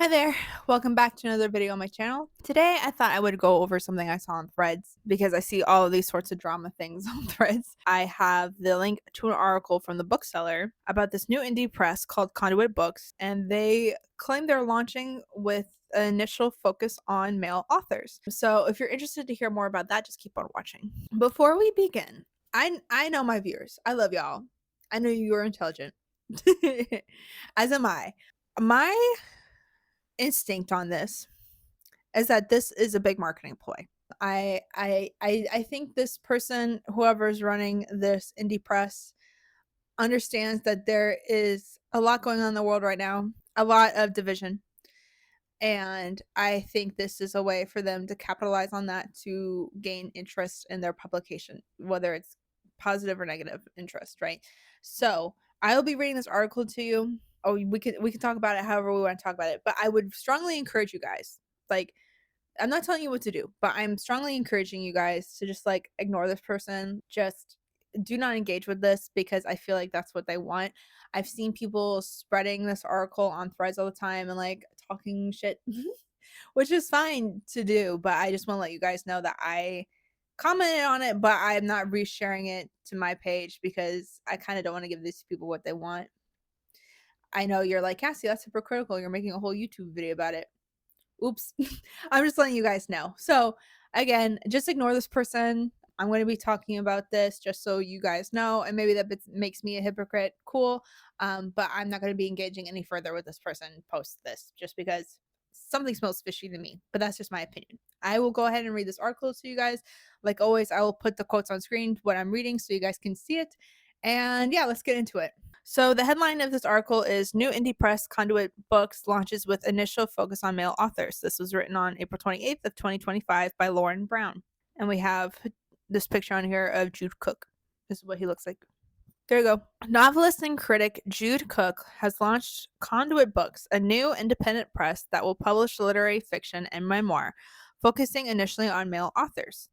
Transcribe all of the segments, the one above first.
Hi there, welcome back to another video on my channel. Today I thought I would go over something I saw on Threads because I see all of these sorts of drama things on Threads. I have the link to an article from the bookseller about this new indie press called Conduit Books, and they claim they're launching with an initial focus on male authors. So if you're interested to hear more about that, just keep on watching. Before we begin, I know my viewers. I love y'all. I know you are intelligent. As am I. My instinct on this is that this is a big marketing ploy. I think this person, whoever's running this indie press, understands that there is a lot going on in the world right now, a lot of division. And I think this is a way for them to capitalize on that to gain interest in their publication, whether it's positive or negative interest, right? So I'll be reading this article to you. Oh, we can talk about it however we want to talk about it. But I would strongly encourage you guys, like, I'm not telling you what to do, but I'm strongly encouraging you guys to just like ignore this person. Just do not engage with this because I feel like that's what they want. I've seen people spreading this article on Threads all the time and like talking shit, which is fine to do, but I just want to let you guys know that I commented on it, but I'm not resharing it to my page because I kind of don't want to give these people what they want. I know you're like, Cassie, that's hypocritical. You're making a whole YouTube video about it. Oops. I'm just letting you guys know. So, again, just ignore this person. I'm going to be talking about this just so you guys know, and maybe that makes me a hypocrite. Cool. But I'm not going to be engaging any further with this person post this just because something smells fishy to me. But that's just my opinion. I will go ahead and read this article to you guys. Like always, I will put the quotes on screen, what I'm reading, so you guys can see it. And yeah, let's get into it. So the headline of this article is New Indie Press Conduit Books launches with initial focus on male authors. This was written on April 28th of 2025 by Lauren Brown. And we have this picture on here of Jude Cook. This is what he looks like. There you go. Novelist and critic Jude Cook has launched Conduit Books, a new independent press that will publish literary fiction and memoir, focusing initially on male authors.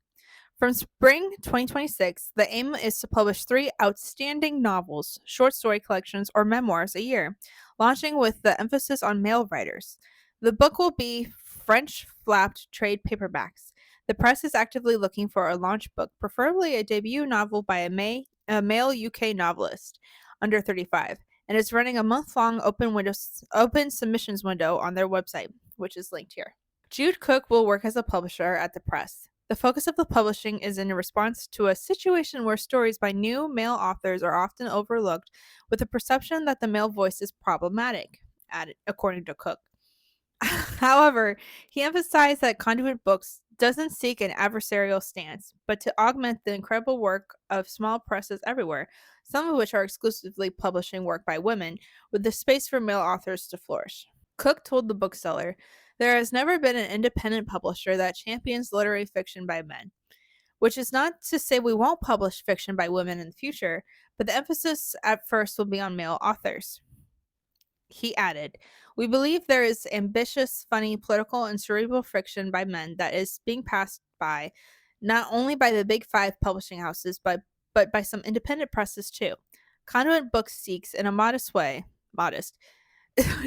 From spring 2026, the aim is to publish 3 outstanding novels, short story collections, or memoirs a year, launching with the emphasis on male writers. The book will be French flapped trade paperbacks. The press is actively looking for a launch book, preferably a debut novel by a male UK novelist under 35, and is running a month-long open submissions window on their website, which is linked here. Jude Cook will work as a publisher at the press. The focus of the publishing is in response to a situation where stories by new male authors are often overlooked, with the perception that the male voice is problematic, according to Cook. However, he emphasized that Conduit Books doesn't seek an adversarial stance, but to augment the incredible work of small presses everywhere, some of which are exclusively publishing work by women, with the space for male authors to flourish. Cook told the bookseller, "There has never been an independent publisher that champions literary fiction by men, which is not to say we won't publish fiction by women in the future, but the emphasis at first will be on male authors." He added, "We believe there is ambitious, funny, political, and cerebral fiction by men that is being passed by not only by the big 5 publishing houses, but by some independent presses too. Conduit Books seeks, in a modest,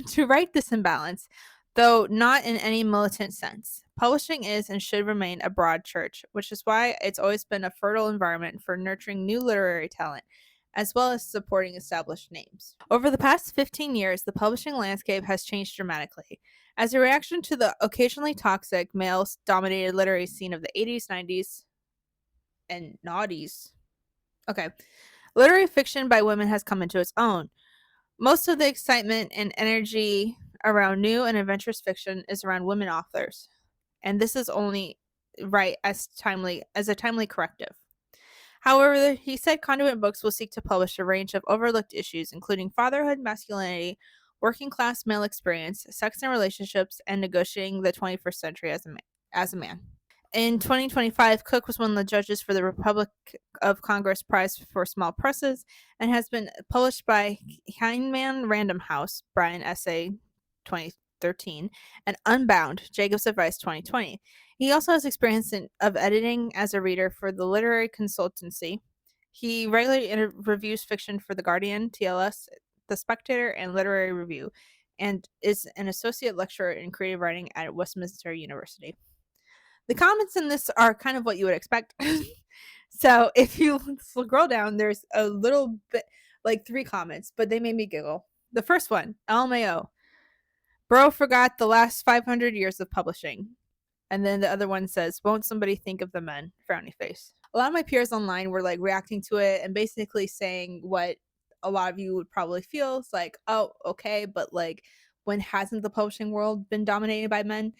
to right this imbalance, though not in any militant sense. Publishing is and should remain a broad church, which is why it's always been a fertile environment for nurturing new literary talent, as well as supporting established names. Over the past 15 years, the publishing landscape has changed dramatically. As a reaction to the occasionally toxic male-dominated literary scene of the 80s, 90s, and noughties, literary fiction by women has come into its own. Most of the excitement and energy around new and adventurous fiction is around women authors, and this is only right as a timely corrective. However, he said Conduit Books will seek to publish a range of overlooked issues, including fatherhood, masculinity, working class male experience, sex and relationships, and negotiating the 21st century as a man. In 2025, Cook was one of the judges for the Republic of Congress Prize for Small Presses and has been published by Heinemann Random House, Brian Essay 2013, and Unbound, Jacob's Advice 2020. He also has experience of editing as a reader for the literary consultancy. He regularly reviews fiction for The Guardian, TLS, The Spectator, and Literary Review, and is an associate lecturer in creative writing at Westminster University. The comments in this are kind of what you would expect. So if you scroll down, there's a little bit, like 3 comments, but they made me giggle. The first one, LMAO. Bro forgot the last 500 years of publishing. And then the other one says, won't somebody think of the men? Frowny face. A lot of my peers online were like reacting to it and basically saying what a lot of you would probably feel. It's like, oh, okay, but like, when hasn't the publishing world been dominated by men?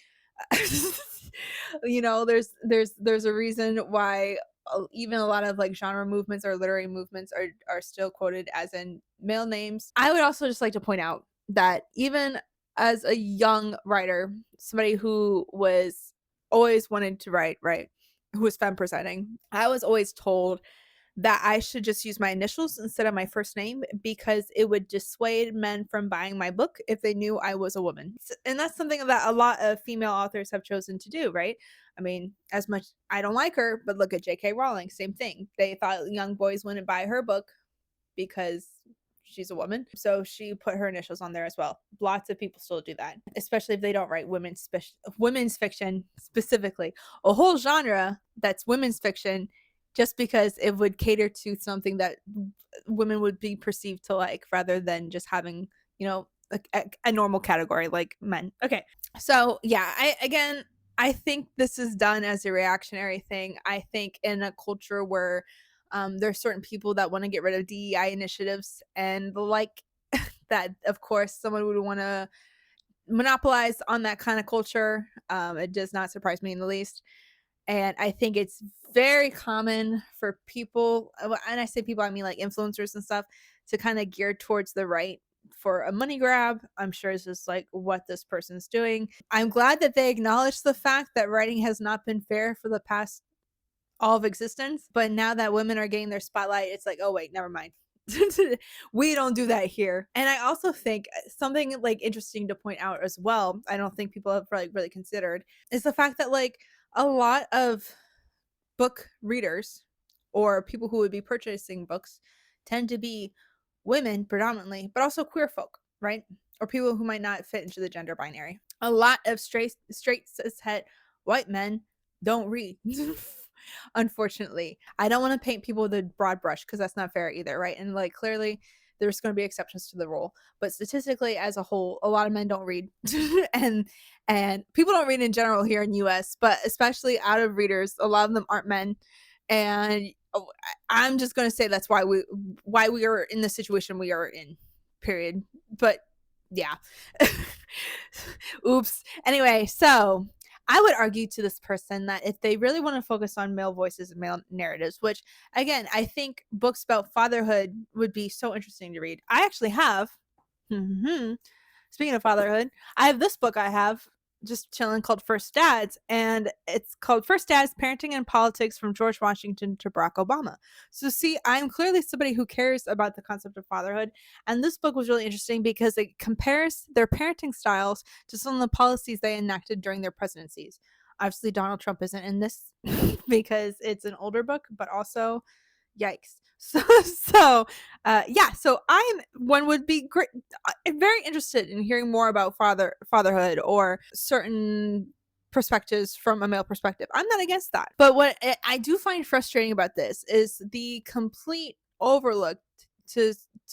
You know, there's a reason why even a lot of like genre movements or literary movements are still quoted as in male names. I would also just like to point out that even as a young writer, somebody who was always wanted to write, right, who was femme presenting, I was always told that I should just use my initials instead of my first name because it would dissuade men from buying my book if they knew I was a woman. And that's something that a lot of female authors have chosen to do, right? I mean, as much I don't like her, but look at J.K. Rowling, same thing. They thought young boys wouldn't buy her book because she's a woman. So she put her initials on there as well. Lots of people still do that, especially if they don't write women's fiction specifically. A whole genre that's women's fiction just because it would cater to something that women would be perceived to like rather than just having, you know, a normal category like men. Okay. So yeah, I think this is done as a reactionary thing. I think in a culture where there's certain people that want to get rid of DEI initiatives and the like, that of course someone would want to monopolize on that kind of culture. It does not surprise me in the least. And I think it's very common for people, and I say people, I mean like influencers and stuff, to kind of gear towards the right for a money grab. I'm sure it's just like what this person's doing. I'm glad that they acknowledge the fact that writing has not been fair for the past all of existence. But now that women are getting their spotlight, it's like, oh, wait, never mind. We don't do that here. And I also think something like interesting to point out as well, I don't think people have really considered, is the fact that like a lot of book readers or people who would be purchasing books tend to be women predominantly, but also queer folk, right? Or people who might not fit into the gender binary. A lot of straight cis-het white men don't read. Unfortunately, I don't want to paint people with a broad brush because that's not fair either, right? And like clearly there's going to be exceptions to the rule, but statistically as a whole, a lot of men don't read. and people don't read in general here in US, but especially out of readers, a lot of them aren't men. And I'm just going to say that's why we are in the situation we are in, period. But yeah. Oops. Anyway, so I would argue to this person that if they really want to focus on male voices and male narratives, which again, I think books about fatherhood would be so interesting to read. I actually have, speaking of fatherhood, I have this book I have just chilling called First Dads, and it's called First Dads, Parenting and Politics from George Washington to Barack Obama. So see, I'm clearly somebody who cares about the concept of fatherhood, and this book was really interesting because it compares their parenting styles to some of the policies they enacted during their presidencies. Obviously, Donald Trump isn't in this because it's an older book, but also yikes. So yeah, so one would be great, very interested in hearing more about fatherhood or certain perspectives from a male perspective. I'm not against that, but what I do find frustrating about this is the complete overlook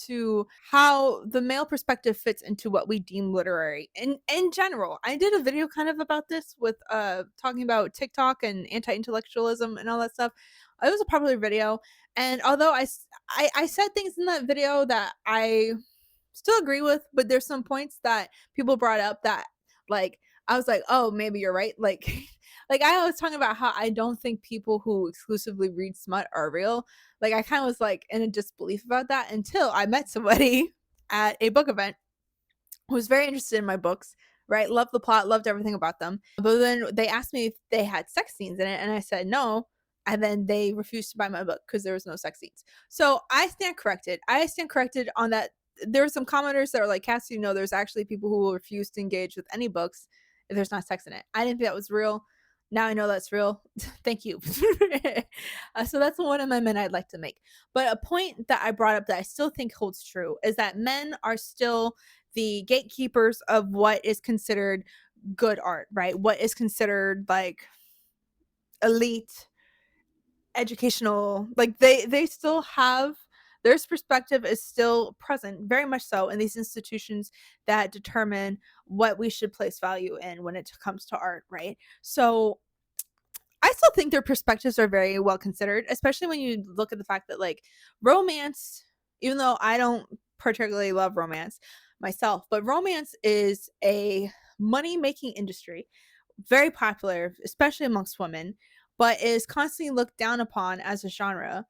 to how the male perspective fits into what we deem literary in general. I did a video kind of about this with talking about TikTok and anti-intellectualism and all that stuff. It was a popular video, and although I said things in that video that I still agree with, but there's some points that people brought up that like I was like, oh, maybe you're right. Like like I was talking about how I don't think people who exclusively read smut are real. Like I kind of was like in a disbelief about that until I met somebody at a book event who was very interested in my books, right? Loved the plot, loved everything about them. But then they asked me if they had sex scenes in it, and I said no. And then they refused to buy my book because there was no sex scenes. So I stand corrected. I stand corrected on that. There were some commenters that were like, Cassie, no, there's actually people who will refuse to engage with any books if there's not sex in it. I didn't think that was real. Now I know that's real. Thank you. So that's one amendment I'd like to make. But a point that I brought up that I still think holds true is that men are still the gatekeepers of what is considered good art, right? What is considered like elite educational, like they still have their perspective is still present, very much so, in these institutions that determine what we should place value in when it comes to art, right? So I still think their perspectives are very well considered, especially when you look at the fact that like romance, even though I don't particularly love romance myself, but romance is a money making industry, very popular, especially amongst women, but is constantly looked down upon as a genre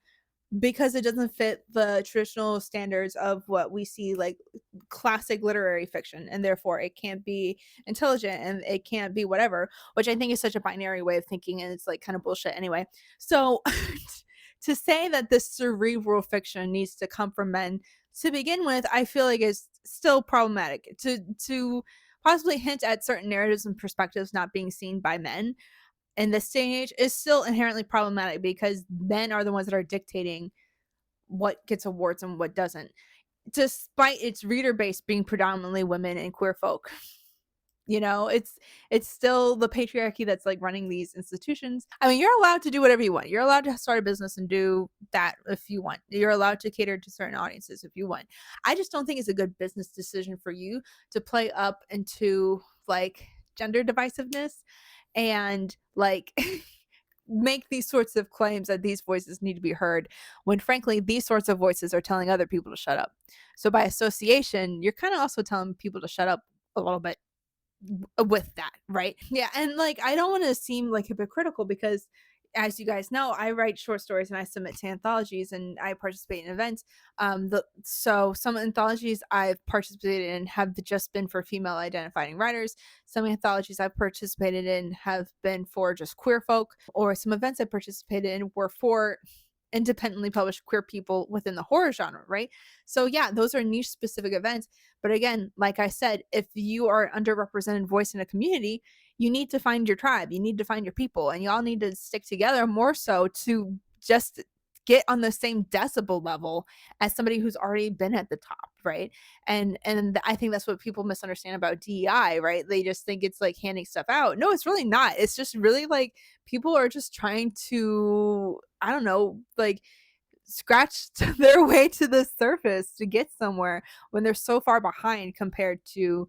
because it doesn't fit the traditional standards of what we see like classic literary fiction, and therefore it can't be intelligent and it can't be whatever, which I think is such a binary way of thinking, and it's like kind of bullshit anyway. So to say that this cerebral fiction needs to come from men to begin with, I feel like is still problematic. To possibly hint at certain narratives and perspectives not being seen by men in this day and age is still inherently problematic because men are the ones that are dictating what gets awards and what doesn't, despite its reader base being predominantly women and queer folk. You know, it's still the patriarchy that's like running these institutions. I mean, you're allowed to do whatever you want. You're allowed to start a business and do that if you want. You're allowed to cater to certain audiences if you want. I just don't think it's a good business decision for you to play up into like gender divisiveness and like make these sorts of claims that these voices need to be heard when frankly these sorts of voices are telling other people to shut up. So by association, you're kind of also telling people to shut up a little bit with that, right? Yeah, and like I don't want to seem like hypocritical because as you guys know, I write short stories and I submit to anthologies and I participate in events. So some anthologies I've participated in have just been for female identifying writers. Some anthologies I've participated in have been for just queer folk, or some events I participated in were for independently published queer people within the horror genre, right? So yeah, those are niche specific events. But again, like I said, if you are an underrepresented voice in a community, you need to find your tribe, you need to find your people, and y'all need to stick together more so to just get on the same decibel level as somebody who's already been at the top, right? And I think that's what people misunderstand about DEI, right? They just think it's like handing stuff out. No, it's really not. It's just really like people are just trying to, I don't know, like scratch their way to the surface to get somewhere when they're so far behind compared to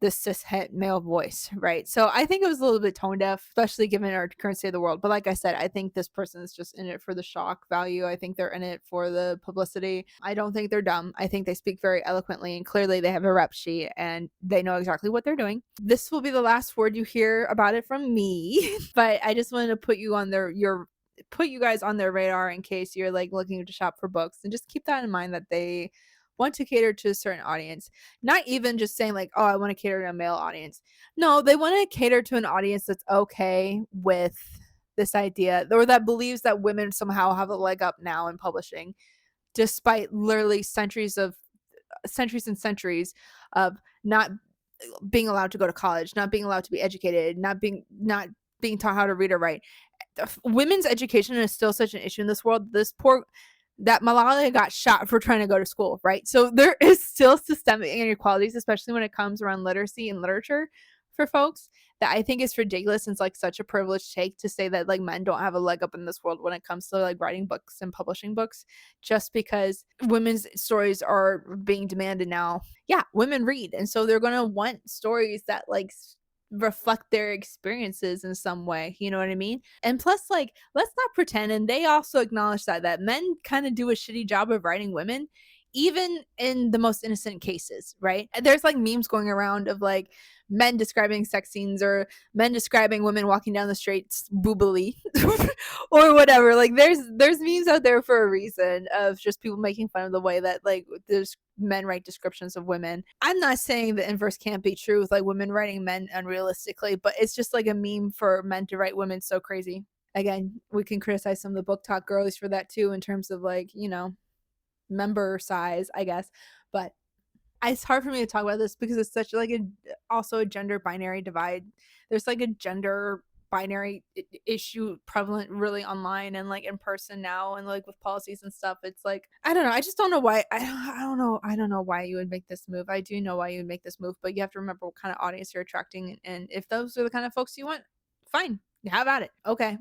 the cishet male voice, right? So I think it was a little bit tone deaf, especially given our current state of the world. But like I said, I think this person is just in it for the shock value. I think they're in it for the publicity. I don't think they're dumb. I think they speak very eloquently and clearly they have a rep sheet and they know exactly what they're doing. This will be the last word you hear about it from me, but I just wanted to put you on put you guys on their radar in case you're like looking to shop for books, and just keep that in mind that they want to cater to a certain audience. Not even just saying like, oh, I want to cater to a male audience. No, they want to cater to an audience that's okay with this idea, or that believes that women somehow have a leg up now in publishing, despite literally centuries and centuries of not being allowed to go to college, not being allowed to be educated, not being taught how to read or write. Women's education is still such an issue in this world. That Malala got shot for trying to go to school, right? So there is still systemic inequalities, especially when it comes around literacy and literature for folks, that I think is ridiculous. And it's like such a privileged take to say that like men don't have a leg up in this world when it comes to like writing books and publishing books, just because women's stories are being demanded now. Yeah, women read. And so they're going to want stories that like reflect their experiences in some way, you know what I mean? And plus like let's not pretend, and they also acknowledge that men kind of do a shitty job of writing women even in the most innocent cases, right? There's like memes going around of like men describing sex scenes or men describing women walking down the streets boobily or whatever. Like there's memes out there for a reason of just people making fun of the way that like there's men write descriptions of women. I'm not saying the inverse can't be true with like women writing men unrealistically, but it's just like a meme for men to write women so crazy. Again, we can criticize some of the book talk girlies for that too, in terms of like, you know, member size, I guess. But it's hard for me to talk about this because it's such like a also a gender binary divide. There's like a gender binary issue prevalent really online and like in person now, and like with policies and stuff. It's like, I don't know. I just don't know why. I don't know why you would make this move. I do know why you would make this move, but you have to remember what kind of audience you're attracting, and if those are the kind of folks you want, fine. Have at it. Okay.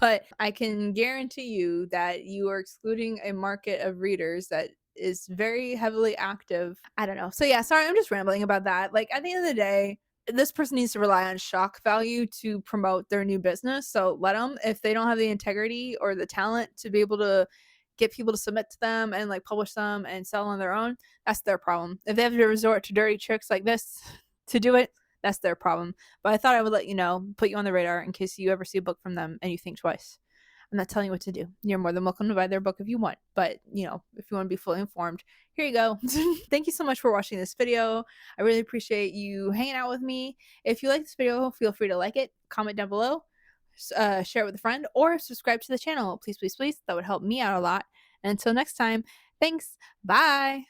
But I can guarantee you that you are excluding a market of readers that is very heavily active. I don't know. So yeah, sorry, I'm just rambling about that. Like at the end of the day, this person needs to rely on shock value to promote their new business. So let them. If they don't have the integrity or the talent to be able to get people to submit to them and like publish them and sell on their own, that's their problem. If they have to resort to dirty tricks like this to do it, that's their problem. But I thought I would let you know, put you on the radar in case you ever see a book from them and you think twice. I'm not telling you what to do. You're more than welcome to buy their book if you want. But, you know, if you want to be fully informed, here you go. Thank you so much for watching this video. I really appreciate you hanging out with me. If you like this video, feel free to like it, comment down below, share it with a friend, or subscribe to the channel. Please, please, please. That would help me out a lot. And until next time, thanks. Bye.